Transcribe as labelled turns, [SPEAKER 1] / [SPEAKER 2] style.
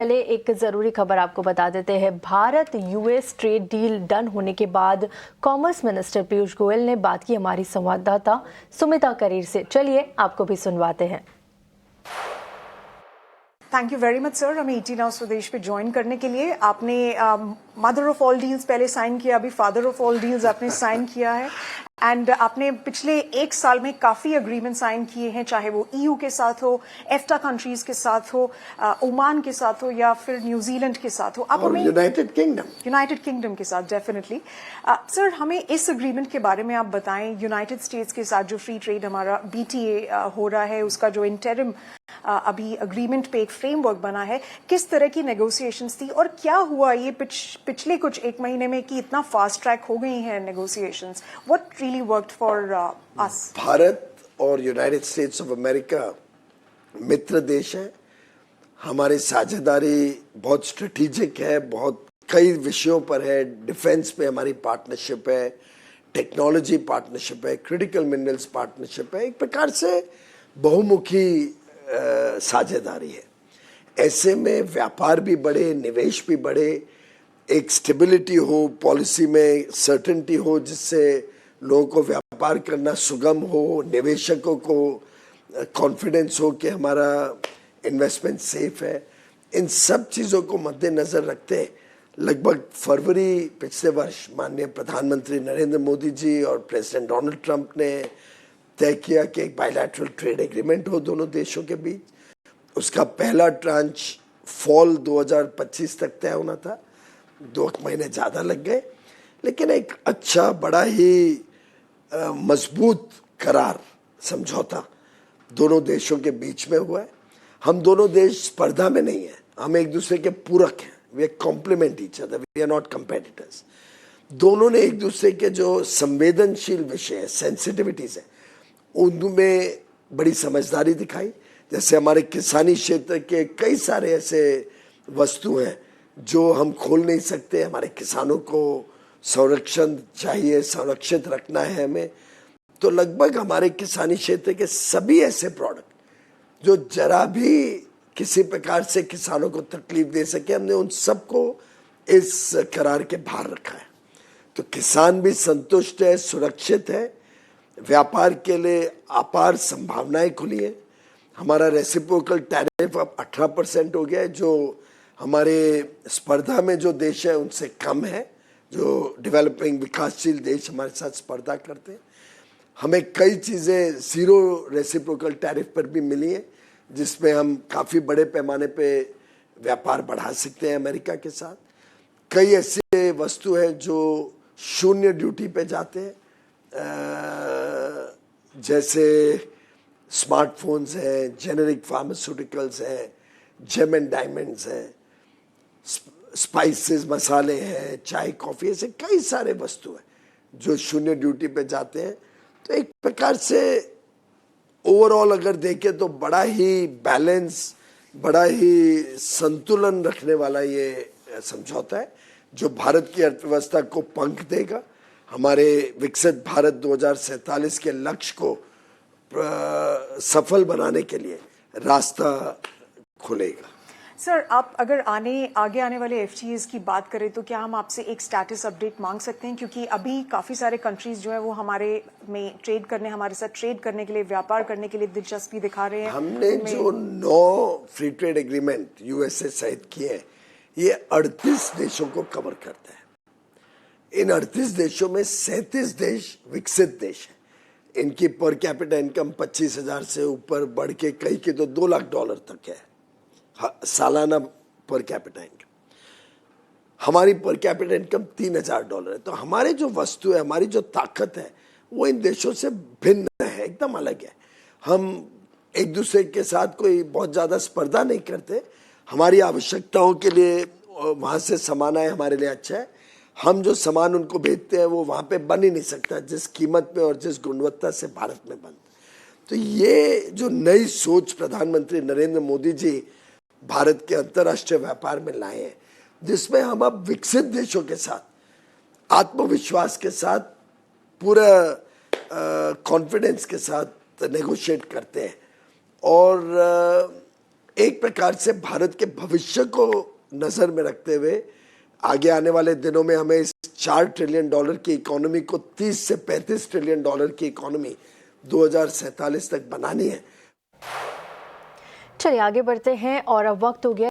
[SPEAKER 1] पहले एक जरूरी खबर आपको बता देते हैं। Bharat US trade deal done होने के बाद कॉमर्स मिनिस्टर पीयूष गोयल ने बात की हमारी संवाददाता सुमिता करीर से। चलिए आपको भी सुनवाते हैं।
[SPEAKER 2] Thank you very much sir, हमें ईटी नाउ स्वदेश पे ज्वाइन करने के लिए। आपने मदर ऑफ ऑल डील्स पहले साइन किया, अभी फादर ऑफ ऑल डील्स आपने साइन किया है। एंड आपने पिछले एक साल में काफी अग्रीमेंट साइन किए हैं, चाहे वो ईयू के साथ हो, एफ्टा कंट्रीज के साथ हो, ओमान के साथ हो या फिर न्यूजीलैंड के साथ हो। आप हमें यूनाइटेड किंगडम के साथ डेफिनेटली। सर हमें इस अग्रीमेंट के बारे में आप बताएं। यूनाइटेड स्टेट्स के साथ जो फ्री ट्रेड हमारा बीटीए हो रहा है, उसका जो इंटरिम अभी अग्रीमेंट पे एक फ्रेमवर्क बना है, किस तरह की नेगोशिएशंस थी और क्या हुआ ये पिछले कुछ एक महीने में कि इतना फास्ट ट्रैक हो गई हैं negotiations? What really worked for us?
[SPEAKER 3] Bharat और यूनाइटेड स्टेट्स ऑफ अमेरिका मित्र देश है। हमारी साझेदारी बहुत स्ट्रेटेजिक है, बहुत कई विषयों पर है। डिफेंस पे हमारी पार्टनरशिप है, टेक्नोलॉजी पार्टनरशिप है, क्रिटिकल मिनरल्स पार्टनरशिप है। एक प्रकार से बहुमुखी साझेदारी है। ऐसे में व्यापार भी बढ़े, निवेश भी बढ़े, एक स्टेबिलिटी हो, पॉलिसी में सर्टेनिटी हो, जिससे लोगों को व्यापार करना सुगम हो, निवेशकों को कॉन्फिडेंस हो कि हमारा इन्वेस्टमेंट सेफ है। इन सब चीज़ों को मद्देनजर रखते लगभग फरवरी पिछले वर्ष माननीय प्रधानमंत्री नरेंद्र मोदी जी और प्रेसिडेंट डोनाल्ड ट्रंप ने तय किया कि एक बायलैटरल ट्रेड एग्रीमेंट हो दोनों देशों के बीच। उसका पहला ट्रांच फॉल 2025 तक तय होना था। 2 महीने ज़्यादा लग गए, लेकिन एक अच्छा बड़ा ही मजबूत करार समझौता दोनों देशों के बीच में हुआ है। हम दोनों देश स्पर्धा में नहीं हैं, हम एक दूसरे के पूरक हैं। We complement each other, we are not competitors. दोनों ने एक दूसरे के जो संवेदनशील विषय है, सेंसिटिविटीज है, उनमें बड़ी समझदारी दिखाई। जैसे हमारे किसानी क्षेत्र के कई सारे ऐसे वस्तु हैं जो हम खोल नहीं सकते। हमारे किसानों को संरक्षण चाहिए, संरक्षित रखना है हमें। तो लगभग हमारे किसानी क्षेत्र के सभी ऐसे प्रोडक्ट जो जरा भी किसी प्रकार से किसानों को तकलीफ दे सके, हमने उन सबको इस करार के बाहर रखा है। तो किसान भी संतुष्ट है, सुरक्षित है, व्यापार के लिए अपार संभावनाएं खुली है। हमारा रेसिप्रोकल टैरिफ अब 18% हो गया है, जो हमारे स्पर्धा में जो देश है उनसे कम है, जो डेवलपिंग विकासशील देश हमारे साथ स्पर्धा करते हैं। हमें कई चीज़ें ज़ीरो रेसिप्रोकल टैरिफ पर भी मिली हैं, जिसमें हम काफ़ी बड़े पैमाने पे व्यापार बढ़ा सकते हैं अमेरिका के साथ। कई ऐसे वस्तु हैं जो शून्य ड्यूटी पे जाते हैं, जैसे स्मार्टफोन्स हैं, जेनेरिक फार्मास्यूटिकल्स हैं, जेम एंड डायमंड्स हैं, स्पाइसेस मसाले हैं, चाय कॉफ़ी, ऐसे कई सारे वस्तु हैं जो शून्य ड्यूटी पे जाते हैं। तो एक प्रकार से ओवरऑल अगर देखें तो बड़ा ही बैलेंस, बड़ा ही संतुलन रखने वाला ये समझौता है, जो भारत की अर्थव्यवस्था को पंख देगा, हमारे विकसित भारत 2047 के लक्ष्य को सफल बनाने के लिए रास्ता खुलेगा।
[SPEAKER 2] सर आप अगर आगे आने वाले एफटीएस की बात करें तो क्या हम आपसे एक स्टेटस अपडेट मांग सकते हैं? क्योंकि अभी काफ़ी सारे कंट्रीज जो है वो हमारे साथ ट्रेड करने के लिए, व्यापार करने के लिए दिलचस्पी दिखा रहे हैं।
[SPEAKER 3] हमने जो 9 फ्री ट्रेड एग्रीमेंट यूएसए सहित किए हैं, ये 38 देशों को कवर करता है। इन 38 देशों में 37 देश विकसित देश हैं। इनकी पर कैपिटा इनकम 25,000 से ऊपर बढ़ के कई के तो $2 लाख तक है सालाना पर कैपिटा इनकम। हमारी पर कैपिटा इनकम $3,000 है। तो हमारे जो वस्तु है, हमारी जो ताकत है, वो इन देशों से भिन्न है, एकदम अलग है। हम एक दूसरे के साथ कोई बहुत ज़्यादा स्पर्धा नहीं करते। हमारी आवश्यकताओं के लिए वहाँ से सामान आए हमारे लिए अच्छा है। हम जो सामान उनको भेजते हैं वो वहाँ पे बन ही नहीं सकता जिस कीमत में और जिस गुणवत्ता से भारत में बन। तो ये जो नई सोच प्रधानमंत्री नरेंद्र मोदी जी भारत के अंतर्राष्ट्रीय व्यापार में लाए हैं, जिसमें हम अब विकसित देशों के साथ आत्मविश्वास के साथ, पूरा कॉन्फिडेंस के साथ नेगोशिएट करते हैं और एक प्रकार से भारत के भविष्य को नजर में रखते हुए आगे आने वाले दिनों में हमें इस $4 ट्रिलियन की इकोनॉमी को 30 से 35 ट्रिलियन डॉलर की इकोनॉमी 2047 तक बनानी है।
[SPEAKER 1] चलिए आगे बढ़ते हैं और अब वक्त हो गया